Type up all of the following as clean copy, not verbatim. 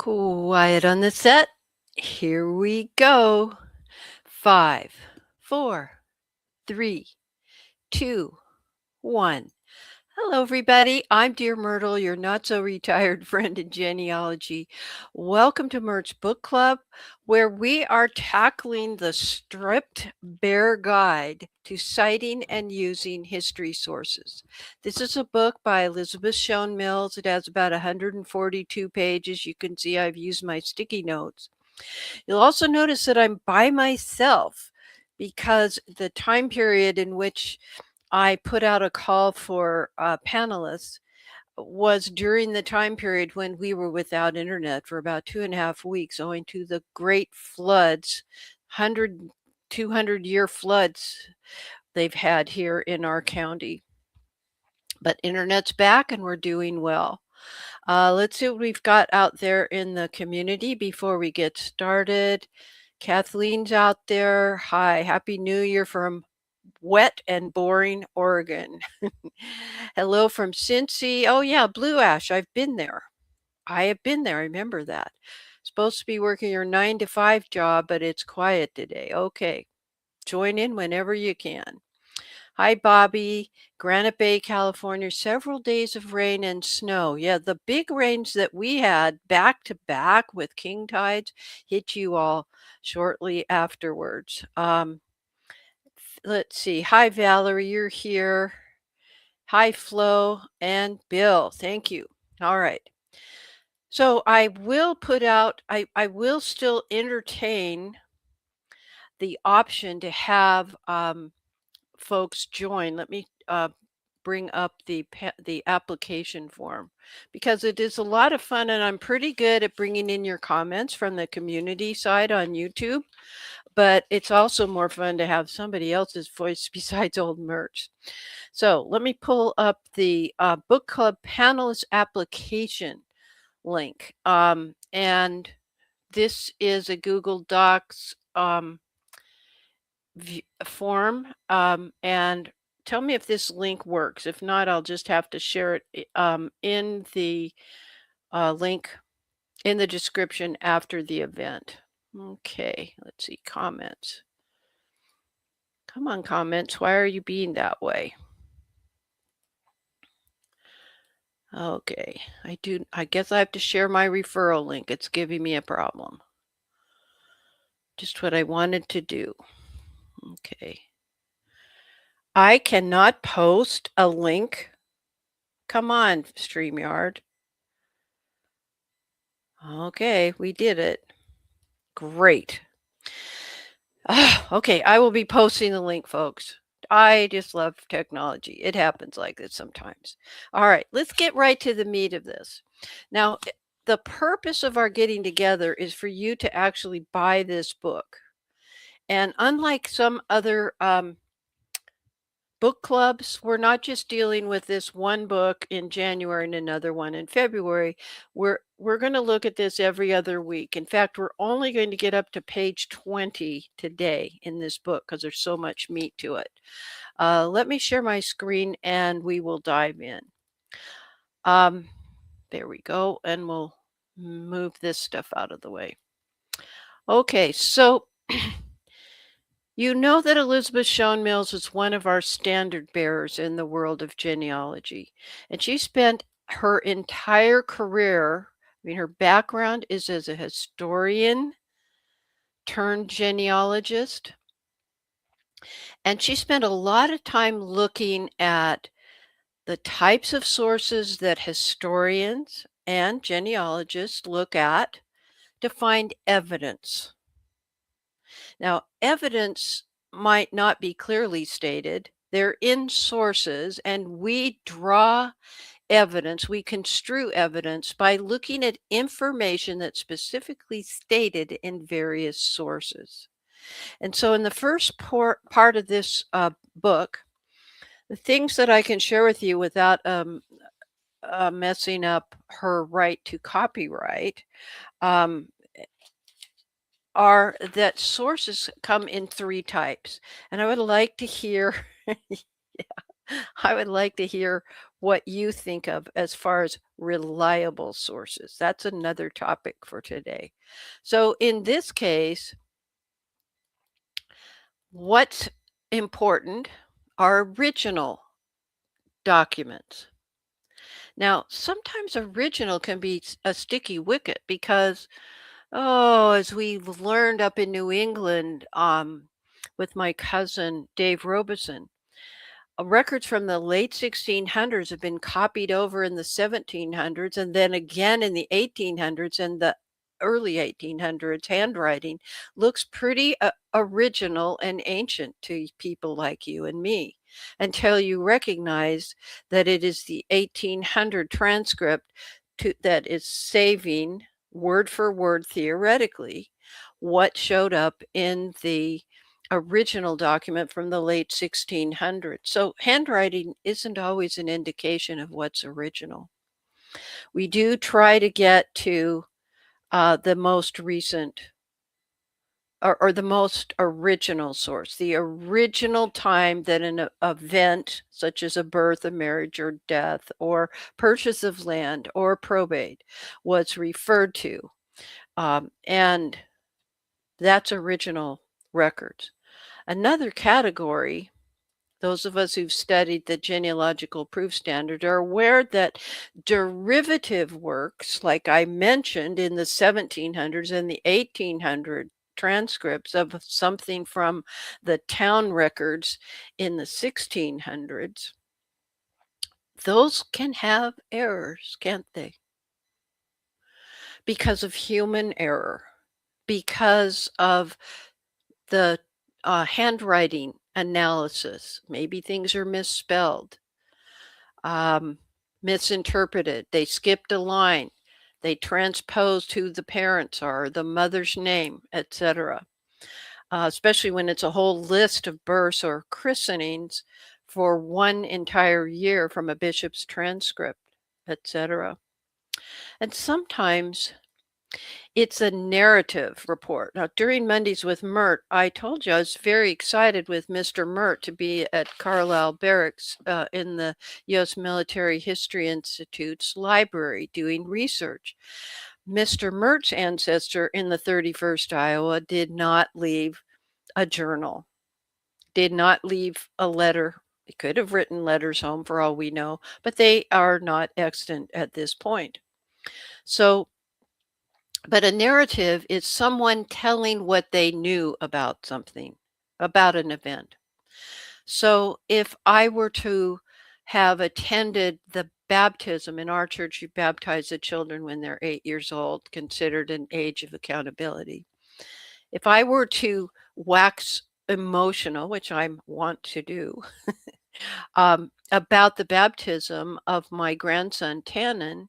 Quiet on the set. Here we go. 5, 4, 3, 2, 1. Hello, everybody. I'm Dear Myrtle, your not so retired friend in genealogy. Welcome to Myrt's Book Club, where we are tackling the stripped bare guide to citing and using history sources. This is a book by Elizabeth Shown Mills. It has about 142 pages. You can see I've used my sticky notes. You'll also notice that I'm by myself because the time period in which I put out a call for panelists was during the time period when we were without internet for about 2.5 weeks, owing to the great floods, 100, 200-year floods they've had here in our county. But internet's back and we're doing well. Let's see what we've got out there in the community before we get started. Kathleen's out there. Hi, Happy New Year from wet and boring Oregon. Hello from Cincy. Oh yeah, Blue Ash. I've been there. I have been there. I remember that. Supposed to be working your 9 to 5 job, but it's quiet today. Okay. Join in whenever you can. Hi, Bobby. Granite Bay, California. Several days of rain and snow. Yeah, the big rains that we had back to back with king tides hit you all shortly afterwards. Let's see. Hi, Valerie. You're here. Hi, Flo and Bill. Thank you. All right. So I will put out, I will still entertain the option to have folks join. Let me bring up the application form because it is a lot of fun and I'm pretty good at bringing in your comments from the community side on YouTube, but it's also more fun to have somebody else's voice besides old Myrt. So let me pull up the book club panelist application link. And this is a Google Docs form. And tell me if this link works. If not, I'll just have to share it in the link in the description after the event. Okay, let's see, comments. Come on, comments. Why are you being that way? Okay, I guess I have to share my referral link. It's giving me a problem. Just what I wanted to do. Okay. I cannot post a link. Come on, StreamYard. Okay, we did it. Great. Okay, I will be posting the link, folks. I just love technology. It happens like this sometimes. All right, let's get right to the meat of this. Now, the purpose of our getting together is for you to actually buy this book. And unlike some other book clubs, we're not just dealing with this one book in January and another one in February. We're going to look at this every other week. In fact, we're only going to get up to page 20 today in this book because there's so much meat to it. Let me share my screen and we will dive in. There we go. And we'll move this stuff out of the way. Okay, so you know that Elizabeth Shown Mills is one of our standard bearers in the world of genealogy. And she spent her entire career, her background is as a historian turned genealogist. And she spent a lot of time looking at the types of sources that historians and genealogists look at to find evidence. Now, evidence might not be clearly stated. They're in sources, and we draw evidence, we construe evidence by looking at information that's specifically stated in various sources. And so in the first part of this book, the things that I can share with you without messing up her right to copyright, are that sources come in 3 types. And I would like to hear, yeah, I would like to hear what you think of as far as reliable sources. That's another topic for today. So in this case, what's important are original documents. Now, sometimes original can be a sticky wicket because, oh, as we've learned up in New England, with my cousin Dave Robeson, records from the late 1600s have been copied over in the 1700s and then again in the 1800s, and the early 1800s handwriting looks pretty original and ancient to people like you and me, until you recognize that it is the 1800 transcript that is saving word for word theoretically what showed up in the original document from the late 1600s. So handwriting isn't always an indication of what's original. We do try to get to the most recent or the most original source, the original time that an event such as a birth, a marriage, or death, or purchase of land, or probate was referred to. And that's original records. Another category, those of us who've studied the genealogical proof standard are aware that derivative works, like I mentioned in the 1700s and the 1800 transcripts of something from the town records in the 1600s, those can have errors, can't they? Because of human error, because of the handwriting analysis. Maybe things are misspelled, um, misinterpreted. They skipped a line. They transposed who the parents are, the mother's name, etc. Especially when it's a whole list of births or christenings for one entire year from a bishop's transcript, etc. And sometimes it's a narrative report. Now, during Mondays with Myrt, I told you I was very excited with Mr. Myrt to be at Carlisle Barracks in the U.S. Military History Institute's library doing research. Mr. Myrt's ancestor in the 31st Iowa did not leave a journal, did not leave a letter. He could have written letters home for all we know, but they are not extant at this point. So, but a narrative is someone telling what they knew about something, about an event. So if I were to have attended the baptism in our church, you baptize the children when they're 8 years old, considered an age of accountability. If I were to wax emotional, which I want to do, about the baptism of my grandson, Tannen,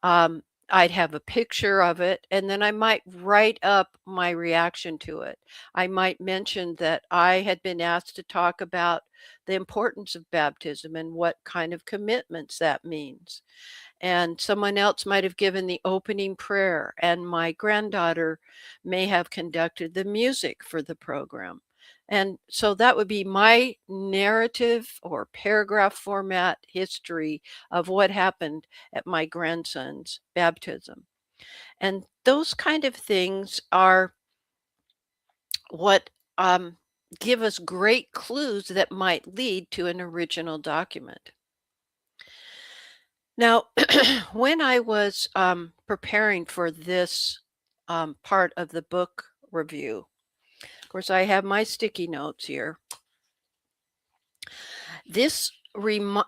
um, I'd have a picture of it, and then I might write up my reaction to it. I might mention that I had been asked to talk about the importance of baptism and what kind of commitments that means. And someone else might have given the opening prayer, and my granddaughter may have conducted the music for the program. And so that would be my narrative or paragraph format history of what happened at my grandson's baptism. And those kind of things are what give us great clues that might lead to an original document. Now, when I was preparing for this part of the book review, of course, I have my sticky notes here.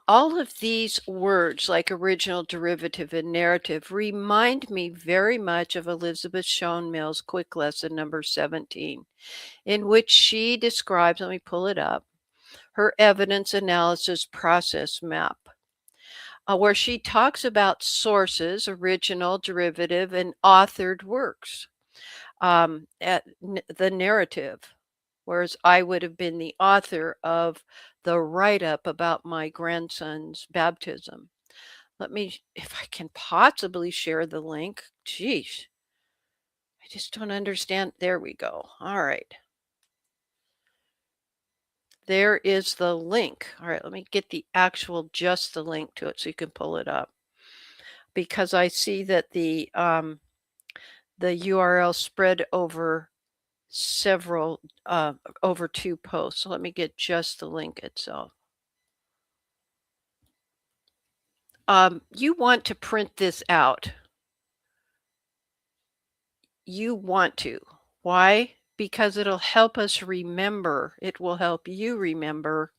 All of these words, like original, derivative, and narrative, remind me very much of Elizabeth Schoen Mill's quick lesson number 17, in which she describes, let me pull it up, her evidence analysis process map, where she talks about sources, original, derivative, and authored works, at the narrative, whereas I would have been the author of the write-up about my grandson's baptism. Let me, if I can possibly share the link. Geez, I just don't understand. There we go. All right. there is the link. All right, let me get just the link to it so you can pull it up. Because I see that the URL spread over several over 2 posts. So let me get just the link itself. You want to print this out. You want to. Why? Because it'll help us remember. It will help you remember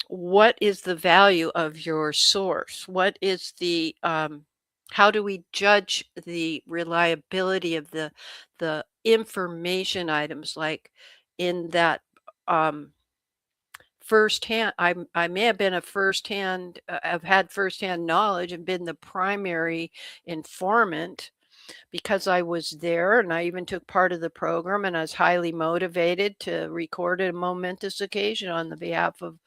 what is the value of your source? What is how do we judge the reliability of the information items, like in that firsthand? I may have been a firsthand, I've had firsthand knowledge and been the primary informant because I was there, and I even took part of the program, and I was highly motivated to record a momentous occasion on the behalf of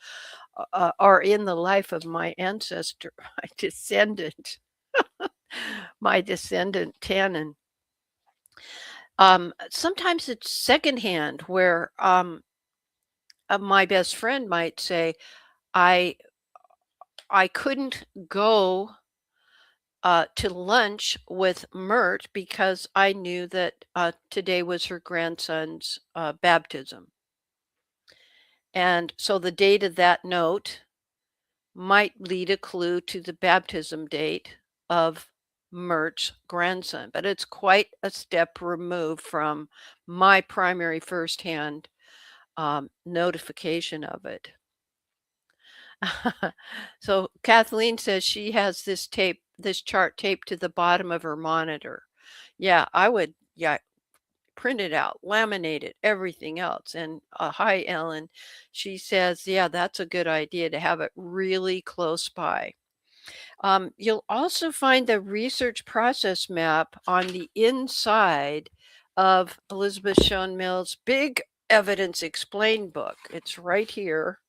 or in the life of my ancestor, my descendant, my descendant Tannen. Sometimes it's secondhand, where my best friend might say, I couldn't go to lunch with Myrt because I knew that today was her grandson's baptism. And so the date of that note might lead a clue to the baptism date of Myrt's grandson, but it's quite a step removed from my primary firsthand notification of it. So Kathleen says she has this chart taped to the bottom of her monitor. Yeah, I would, print it out, laminate it, everything else. And hi, Ellen. She says, yeah, that's a good idea to have it really close by. You'll also find the research process map on the inside of Elizabeth Shown Mill's big evidence explained book. It's right here.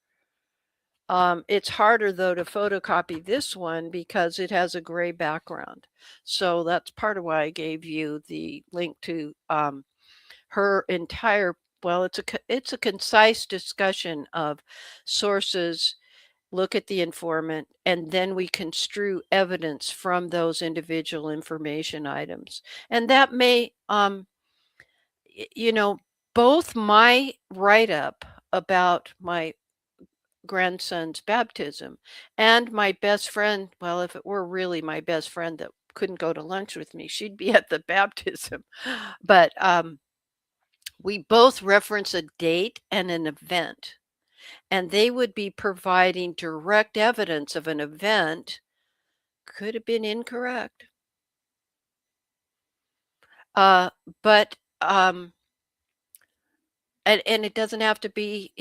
It's harder, though, to photocopy this one because it has a gray background. So that's part of why I gave you the link to her entire, well, it's a concise discussion of sources, look at the informant, and then we construe evidence from those individual information items. And that may, both my write-up about my grandson's baptism and my best friend, well, if it were really my best friend that couldn't go to lunch with me, she'd be at the baptism. But we both reference a date and an event, and they would be providing direct evidence of an event could have been incorrect. But and it doesn't have to be,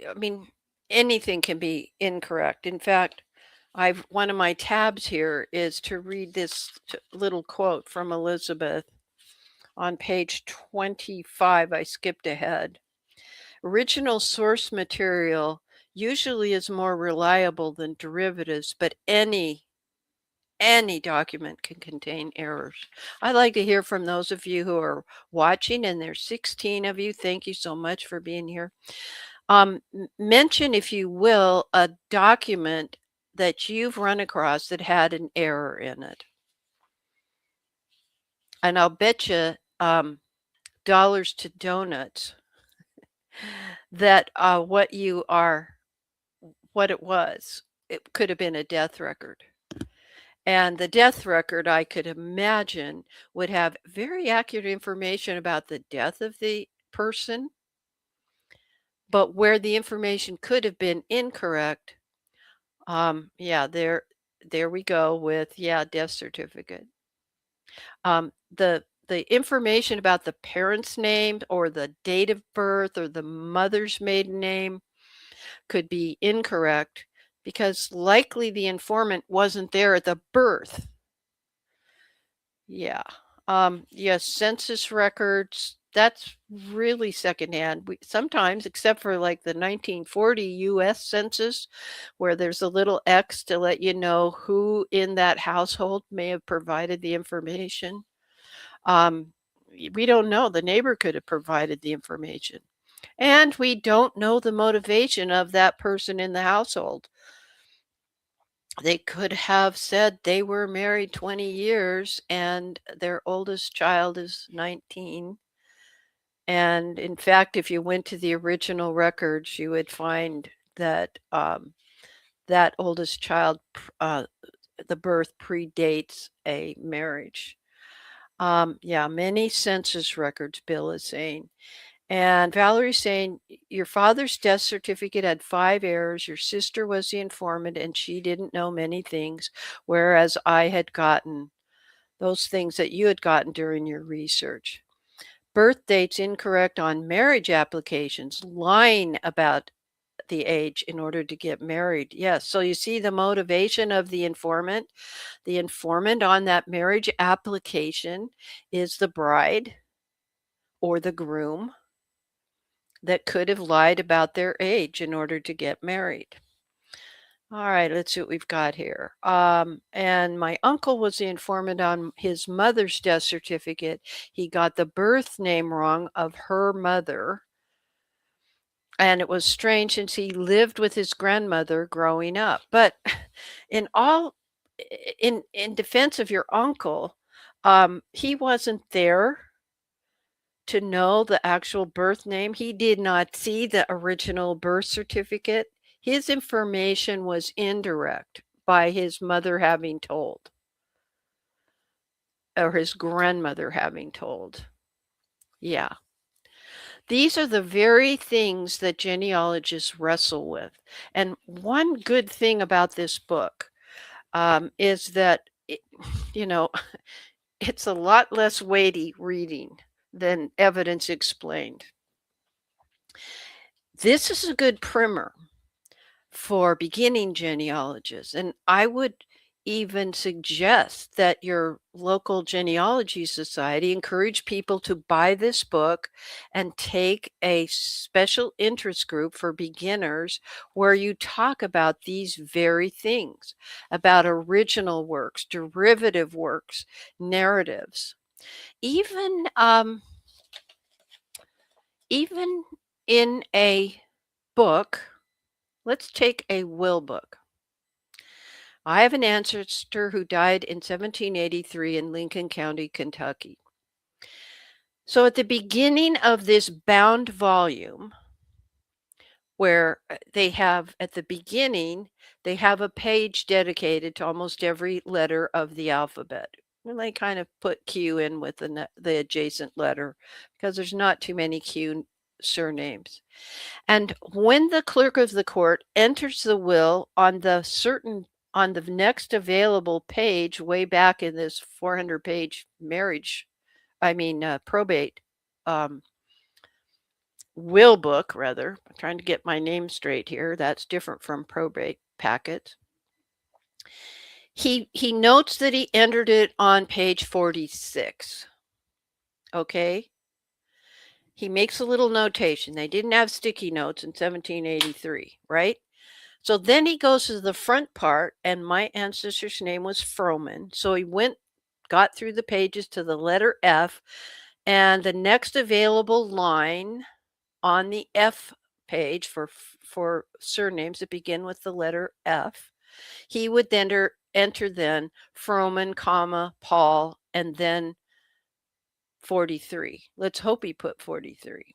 I mean, anything can be incorrect. In fact, one of my tabs here is to read this little quote from Elizabeth on page 25. I skipped ahead. Original source material usually is more reliable than derivatives, but any document can contain errors. I'd like to hear from those of you who are watching, and there's 16 of you. Thank you so much for being here. Mention, if you will, a document that you've run across that had an error in it. And I'll bet you dollars to donuts that what it was, it could have been a death record. And the death record, I could imagine, would have very accurate information about the death of the person, but where the information could have been incorrect, yeah, there we go with, death certificate. The information about the parent's name or the date of birth or the mother's maiden name could be incorrect because likely the informant wasn't there at the birth. Yeah. Yes, census records, that's really secondhand. Sometimes, except for like the 1940 US Census, where there's a little X to let you know who in that household may have provided the information. We don't know. The neighbor could have provided the information. And we don't know the motivation of that person in the household. They could have said they were married 20 years and their oldest child is 19. And in fact, if you went to the original records, you would find that that oldest child, the birth predates a marriage. Yeah, many census records, Bill is saying. And Valerie's saying, your father's death certificate had 5 errors. Your sister was the informant, and she didn't know many things, whereas I had gotten those things that you had gotten during your research. Birth dates incorrect on marriage applications, lying about the age in order to get married. Yes. So you see the motivation of the informant. The informant on that marriage application is the bride or the groom that could have lied about their age in order to get married. All right, let's see what we've got here. And my uncle was the informant on his mother's death certificate. He got the birth name wrong of her mother. And it was strange since he lived with his grandmother growing up. But in all, in defense of your uncle, he wasn't there to know the actual birth name. He did not see the original birth certificate. His information was indirect by his mother having told, or his grandmother having told. Yeah. These are the very things that genealogists wrestle with. And one good thing about this book is that, you know, it's a lot less weighty reading than Evidence Explained. This is a good primer for beginning genealogists, and I would even suggest that your local genealogy society encourage people to buy this book and take a special interest group for beginners where you talk about these very things, about original works, derivative works, narratives. Even in a book, let's take a will book. I have an ancestor who died in 1783 in Lincoln County, Kentucky. So at the beginning of this bound volume, where they have at the beginning, they have a page dedicated to almost every letter of the alphabet. And they kind of put Q in with the adjacent letter because there's not too many Q surnames. And when the clerk of the court enters the will on the next available page, way back in this 400-page probate will book, rather. I'm trying to get my name straight here. That's different from probate packets. He notes that he entered it on page 46. Okay. He makes a little notation. They didn't have sticky notes in 1783, right? So then he goes to the front part, and my ancestor's name was Froman. So he got through the pages to the letter F, and the next available line on the F page for surnames that begin with the letter F, he would then enter then Froman, comma, Paul, and then 43. Let's hope he put 43.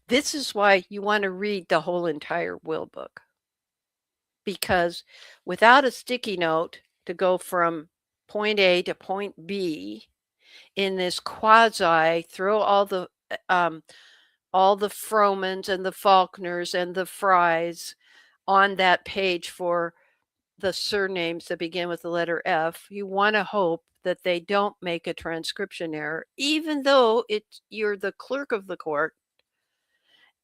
This is why you want to read the whole entire will book. Because without a sticky note to go from point A to point B in this quasi, throw all the Fromans and the Faulkners and the Frys on that page for the surnames that begin with the letter F, you want to hope that they don't make a transcription error, even though you're the clerk of the court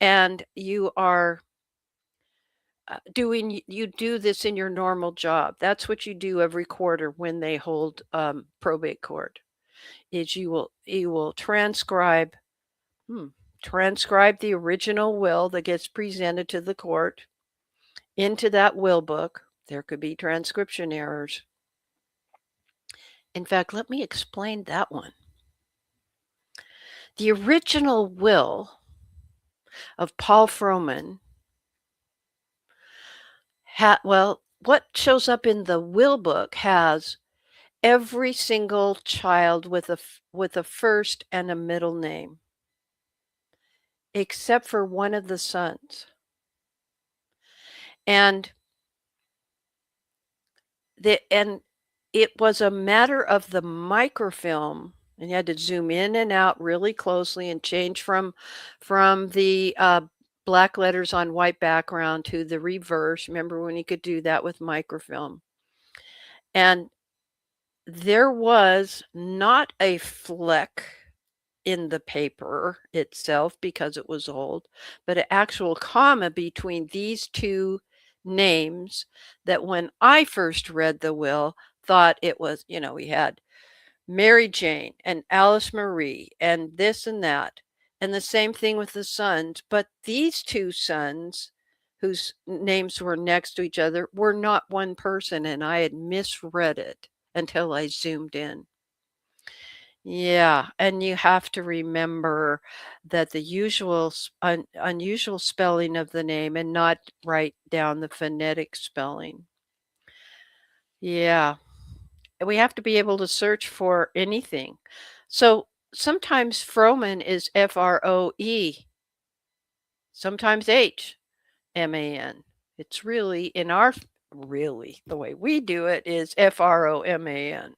and you are you do this in your normal job. That's what you do every quarter when they hold probate court, is you will transcribe the original will that gets presented to the court into that will book. There could be transcription errors. In fact, let me explain that one. The original will of Paul Froman, what shows up in the will book has every single child with a first and a middle name, except for one of the sons. And it was a matter of the microfilm, and you had to zoom in and out really closely and change from the black letters on white background to the reverse. Remember when you could do that with microfilm? And there was not a fleck in the paper itself because it was old, but an actual comma between these two names that when I first read the will, thought it was, we had Mary Jane and Alice Marie and this and that. And the same thing with the sons. But these two sons, whose names were next to each other, were not one person. And I had misread it until I zoomed in. Yeah, and you have to remember that the unusual spelling of the name and not write down the phonetic spelling. Yeah, we have to be able to search for anything. So sometimes Froman is Froe, sometimes Hman. It's really the way we do it is Froman.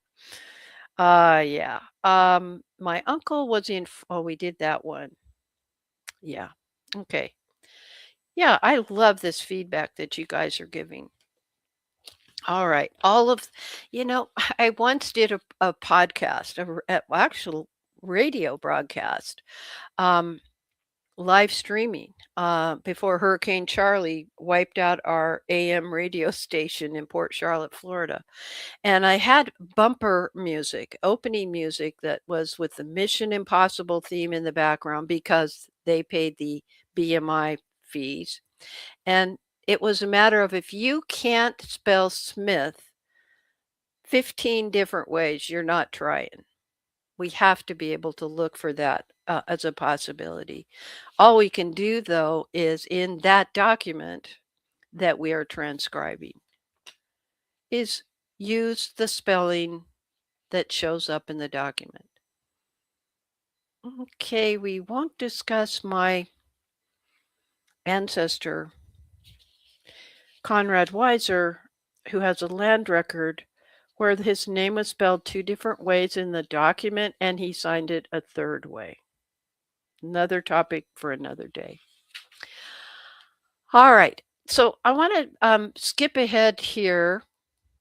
Yeah. My uncle was in we did that one. Yeah. Okay. Yeah, I love this feedback that you guys are giving. All right. I once did a podcast, actual radio broadcast, um, live streaming, before Hurricane Charlie wiped out our AM radio station in Port Charlotte, Florida. And I had bumper music, opening music that was with the Mission Impossible theme in the background because they paid the BMI fees. And it was a matter of if you can't spell Smith 15 different ways, you're not trying. We have to be able to look for that as a possibility. All we can do, though, is in that document that we are transcribing, is use the spelling that shows up in the document. Okay, we won't discuss my ancestor, Conrad Weiser, who has a land record where his name was spelled two different ways in the document and he signed it a third way. Another topic for another day. All right, so I want to skip ahead here.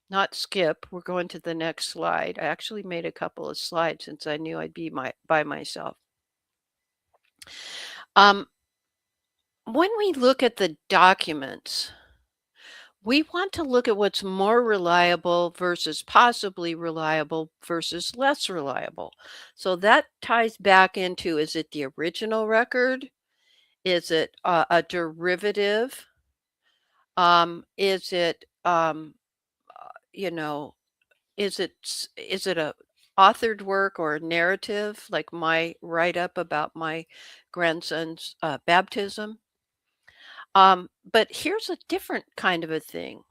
Not skip, we're going to the next slide. I actually made a couple of slides since I knew I'd be by myself. When we look at the documents, we want to look at what's more reliable versus possibly reliable versus less reliable. So that ties back into, is it the original record? Is it a derivative? Is it, is it a authored work or a narrative, like my write-up about my grandson's baptism? But here's a different kind of a thing.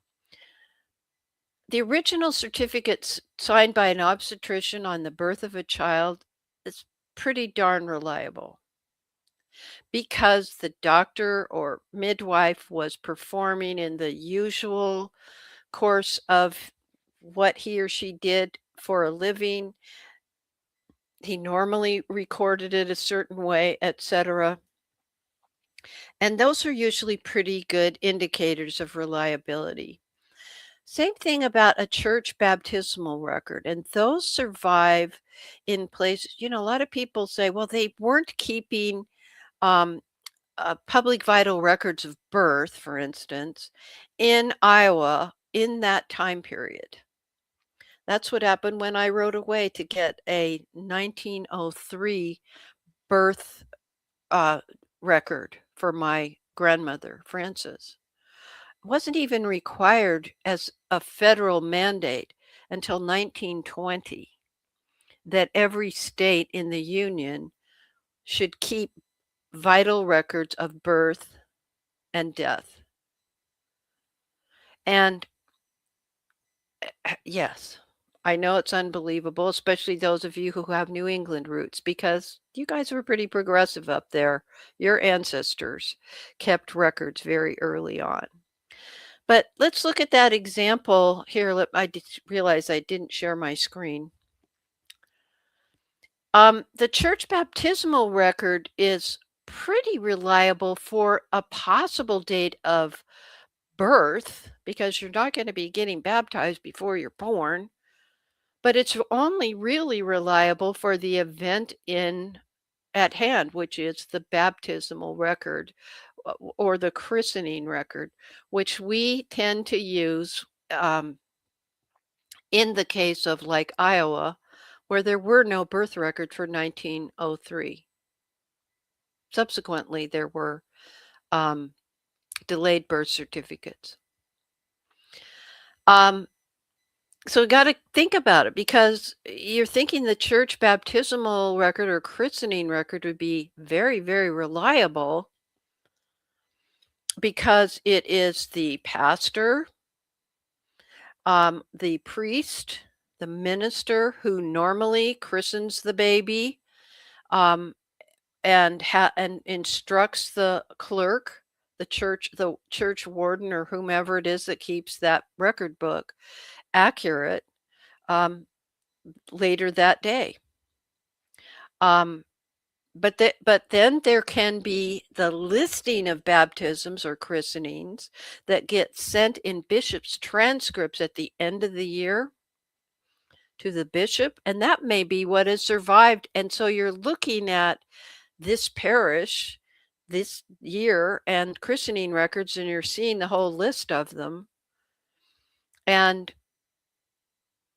The original certificate signed by an obstetrician on the birth of a child is pretty darn reliable because the doctor or midwife was performing in the usual course of what he or she did for a living. He normally recorded it a certain way, etc. And those are usually pretty good indicators of reliability. Same thing about a church baptismal record, and those survive in places. A lot of people say, well, they weren't keeping public vital records of birth, for instance, in Iowa in that time period. That's what happened when I wrote away to get a 1903 birth record for my grandmother, Frances. Wasn't even required as a federal mandate until 1920 that every state in the Union should keep vital records of birth and death. And yes, I know it's unbelievable, especially those of you who have New England roots, because you guys were pretty progressive up there. Your ancestors kept records very early on. But let's look at that example here. I realize I didn't share my screen. The church baptismal record is pretty reliable for a possible date of birth, because you're not going to be getting baptized before you're born. But it's only really reliable for the event at hand, which is the baptismal record or the christening record, which we tend to use in the case of like Iowa, where there were no birth records for 1903. Subsequently, there were delayed birth certificates. So we got to think about it, because you're thinking the church baptismal record or christening record would be very, very reliable, because it is the pastor, the priest, the minister who normally christens the baby, and instructs the clerk, the church warden, or whomever it is that keeps that record book accurate later that day. But then there can be the listing of baptisms or christenings that get sent in bishop's transcripts at the end of the year to the bishop, and that may be what has survived. And so you're looking at this parish this year and christening records, and you're seeing the whole list of them. And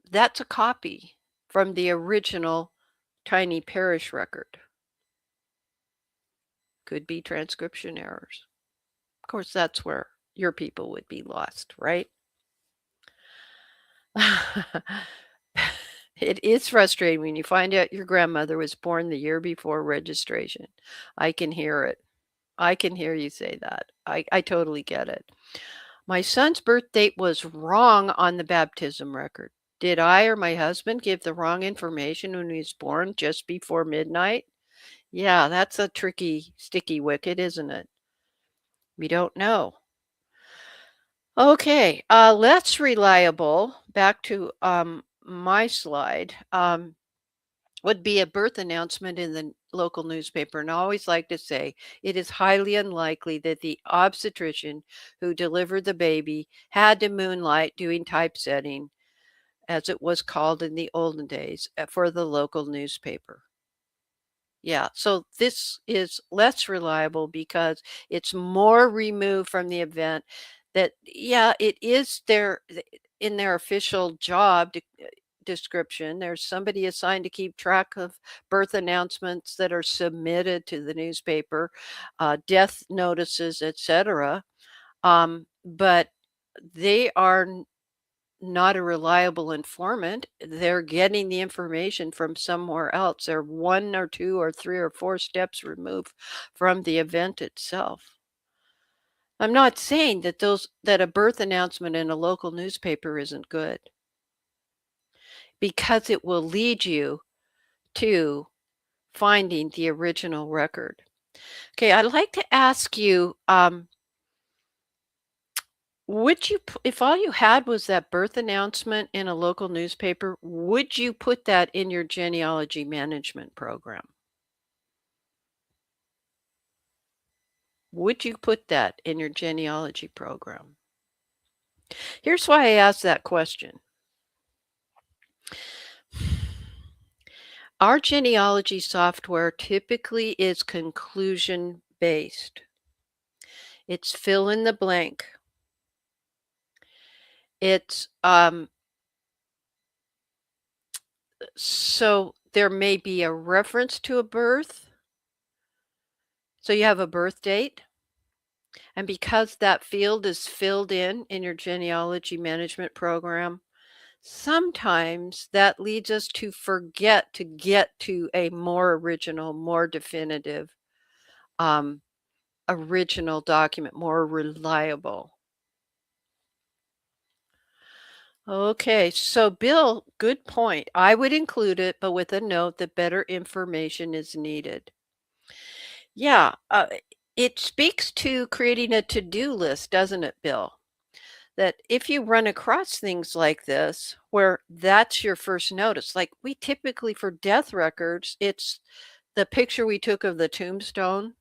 that's a copy from the original tiny parish record. Could be transcription errors. Of course, that's where your people would be lost, right? It is frustrating when you find out your grandmother was born the year before registration. I can hear it. I can hear you say that. I totally get it. My son's birth date was wrong on the baptism record. Did I or my husband give the wrong information when he was born just before midnight? Yeah, that's a tricky, sticky wicket, isn't it? We don't know. Okay, less reliable, back to my slide, would be a birth announcement in the local newspaper. And I always like to say it is highly unlikely that the obstetrician who delivered the baby had to moonlight doing typesetting, as it was called in the olden days, for the local newspaper. Yeah, so this is less reliable because it's more removed from the event. That, yeah, it is in their official job description. There's somebody assigned to keep track of birth announcements that are submitted to the newspaper, death notices, etc. But they are not a reliable informant. They're getting the information from somewhere else. They're 1 or 2 or 3 or 4 steps removed from the event itself. I'm not saying that a birth announcement in a local newspaper isn't good, because it will lead you to finding the original record. Okay, I'd like to ask you, would you, if all you had was that birth announcement in a local newspaper, would you put that in your genealogy management program? Would you put that in your genealogy program? Here's why I asked that question. Our genealogy software typically is conclusion based. It's fill in the blank. It's so there may be a reference to a birth. So you have a birth date. And because that field is filled in your genealogy management program, sometimes that leads us to forget to get to a more original, more definitive um, original document, more reliable. Okay, so Bill, good point. I would include it, but with a note that better information is needed. Yeah, it speaks to creating a to-do list, doesn't it, Bill? That if you run across things like this, where that's your first notice, like we typically for death records, it's the picture we took of the tombstone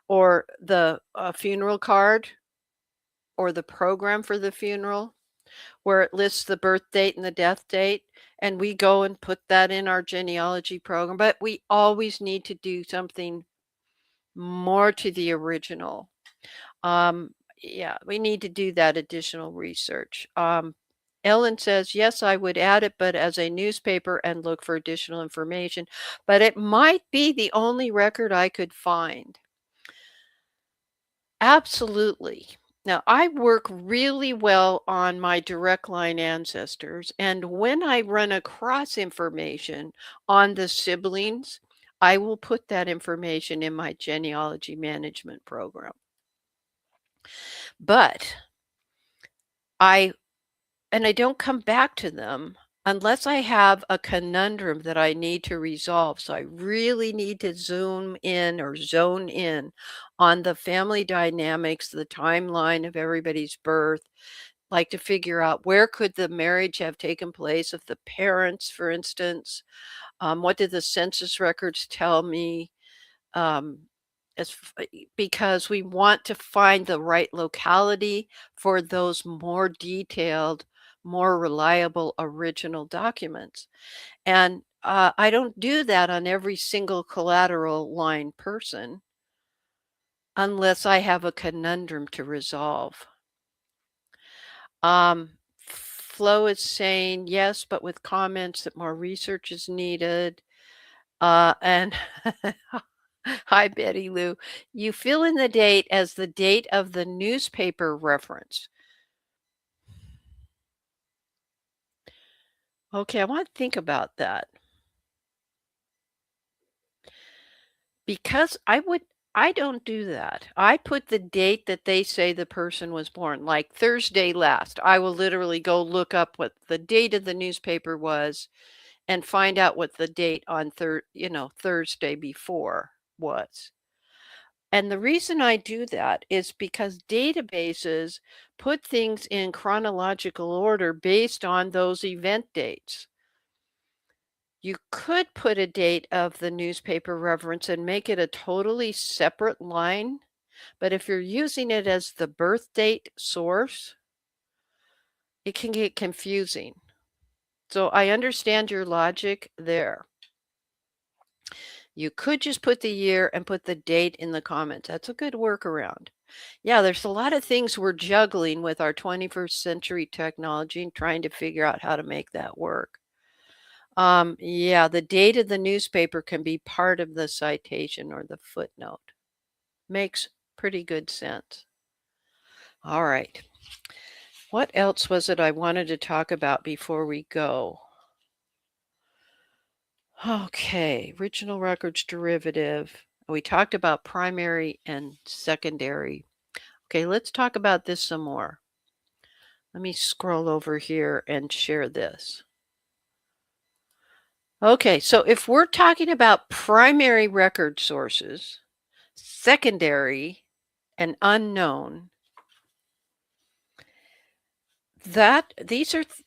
or the funeral card or the program for the funeral where it lists the birth date and the death date. And we go and put that in our genealogy program. But we always need to do something more to the original. Um, yeah, we need to do that additional research. Ellen says, yes, I would add it, but as a newspaper and look for additional information. But it might be the only record I could find. Absolutely. Now, I work really well on my direct line ancestors, and when I run across information on the siblings, I will put that information in my genealogy management program. But I don't come back to them unless I have a conundrum that I need to resolve. So I really need to zoom in or zone in on the family dynamics, the timeline of everybody's birth, like to figure out where could the marriage have taken place of the parents, for instance. What did the census records tell me? Um, because we want to find the right locality for those more detailed, more reliable original documents. And I don't do that on every single collateral line person unless I have a conundrum to resolve. Flo is saying yes, but with comments that more research is needed. And hi, Betty Lou. You fill in the date as the date of the newspaper reference. Okay, I want to think about that. Because I don't do that. I put the date that they say the person was born, like Thursday last. I will literally go look up what the date of the newspaper was and find out what the date on Thursday before was. And the reason I do that is because databases put things in chronological order based on those event dates. You could put a date of the newspaper reference and make it a totally separate line, but if you're using it as the birth date source, it can get confusing. So I understand your logic there. You could just put the year and put the date in the comments. That's a good workaround. Yeah, there's a lot of things we're juggling with our 21st century technology and trying to figure out how to make that work. Yeah, the date of the newspaper can be part of the citation or the footnote. Makes pretty good sense. All right. What else was it I wanted to talk about before we go? Okay, original records derivative. We talked about primary and secondary. Okay, let's talk about this some more. Let me scroll over here and share this. Okay, so if we're talking about primary record sources, secondary and unknown,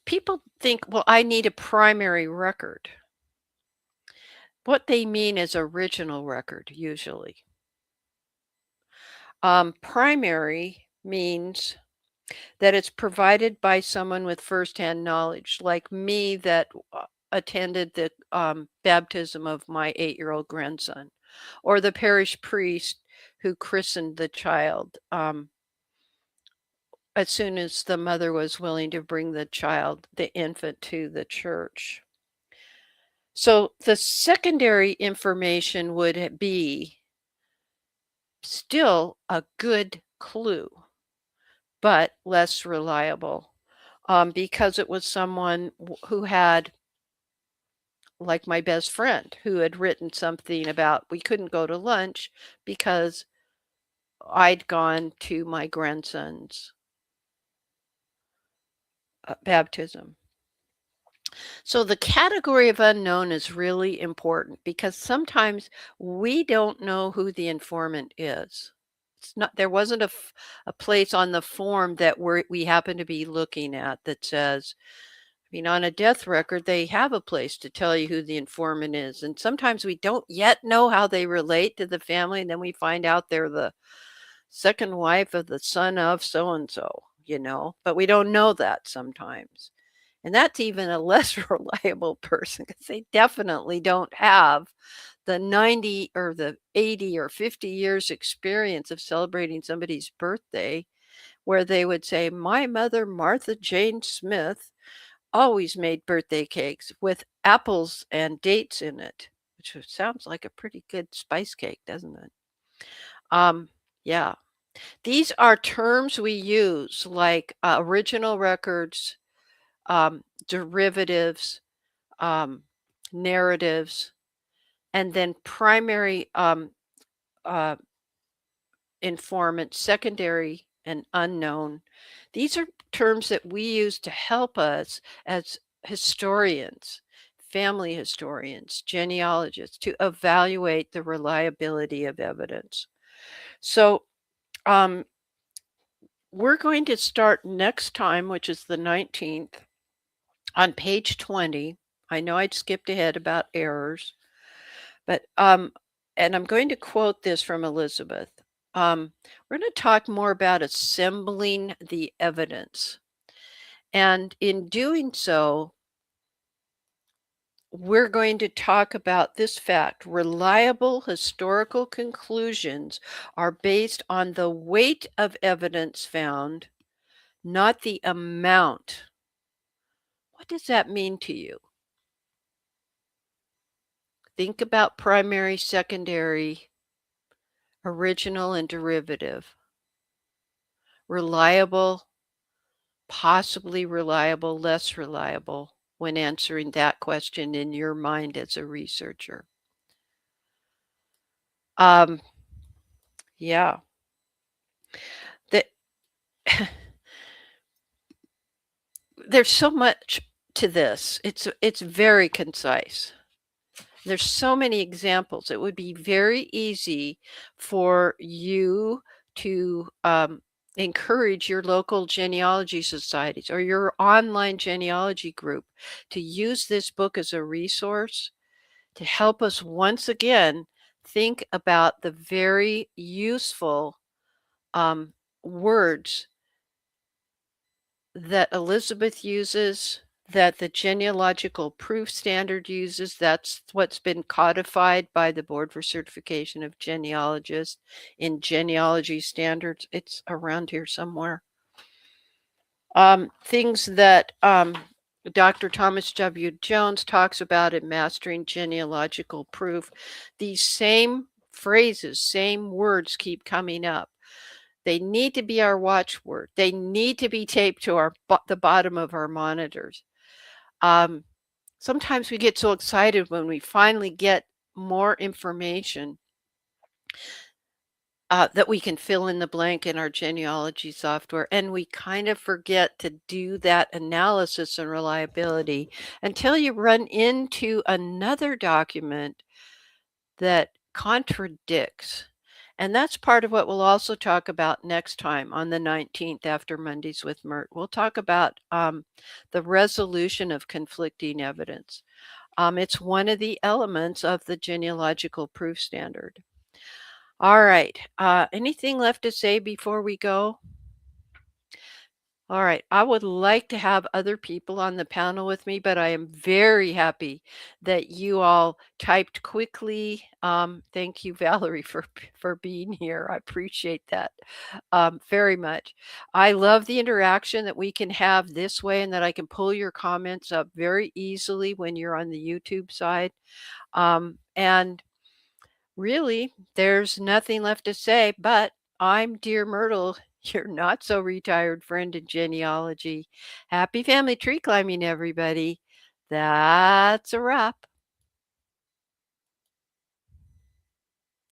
people think, well, I need a primary record. What they mean is original record, usually. Primary means that it's provided by someone with firsthand knowledge, like me that attended the baptism of my 8-year-old grandson, or the parish priest who christened the child as soon as the mother was willing to bring the infant, to the church. So the secondary information would be still a good clue, but less reliable, because it was someone who had like my best friend who had written something about we couldn't go to lunch because I'd gone to my grandson's baptism. So the category of unknown is really important because sometimes we don't know who the informant is. It's not there wasn't a place on the form that we happen to be looking at that says, I mean, on a death record, they have a place to tell you who the informant is. And sometimes we don't yet know how they relate to the family. And then we find out they're the second wife of the son of so and so, but we don't know that sometimes. And that's even a less reliable person because they definitely don't have the 90 or the 80 or 50 years experience of celebrating somebody's birthday where they would say, my mother, Martha Jane Smith, always made birthday cakes with apples and dates in it, which sounds like a pretty good spice cake, doesn't it? Yeah. These are terms we use like original records, derivatives, narratives, and then primary uh, informant, secondary, and unknown. These are terms that we use to help us as historians, family historians, genealogists, to evaluate the reliability of evidence. So, we're going to start next time, which is the 19th, on page 20. I know I'd skipped ahead about errors, but and I'm going to quote this from Elizabeth. We're going to talk more about assembling the evidence. And in doing so, we're going to talk about this fact. Reliable historical conclusions are based on the weight of evidence found, not the amount. What does that mean to you? Think about primary, secondary, original, and derivative. Reliable, possibly reliable, less reliable when answering that question in your mind as a researcher. Yeah. The, there's so much to this. It's very concise. There's so many examples. It would be very easy for you to encourage your local genealogy societies or your online genealogy group to use this book as a resource to help us once again think about the very useful words that Elizabeth uses, that the genealogical proof standard uses. That's what's been codified by the Board for Certification of Genealogists in genealogy standards. It's around here somewhere. Things that Dr. Thomas W. Jones talks about in Mastering Genealogical Proof. These same phrases, same words keep coming up. They need to be our watchword. They need to be taped to the bottom of our monitors. Sometimes we get so excited when we finally get more information that we can fill in the blank in our genealogy software, and we kind of forget to do that analysis and reliability until you run into another document that contradicts. And that's part of what we'll also talk about next time on the 19th after Mondays with Myrt. We'll talk about the resolution of conflicting evidence. It's one of the elements of the genealogical proof standard. All right. Anything left to say before we go? All right. I would like to have other people on the panel with me, but I am very happy that you all typed quickly. Thank you, Valerie, for being here. I appreciate that very much. I love the interaction that we can have this way and that I can pull your comments up very easily when you're on the YouTube side. And really, there's nothing left to say, but I'm Dear Myrtle, your not so retired friend in genealogy. Happy family tree climbing, everybody. That's a wrap.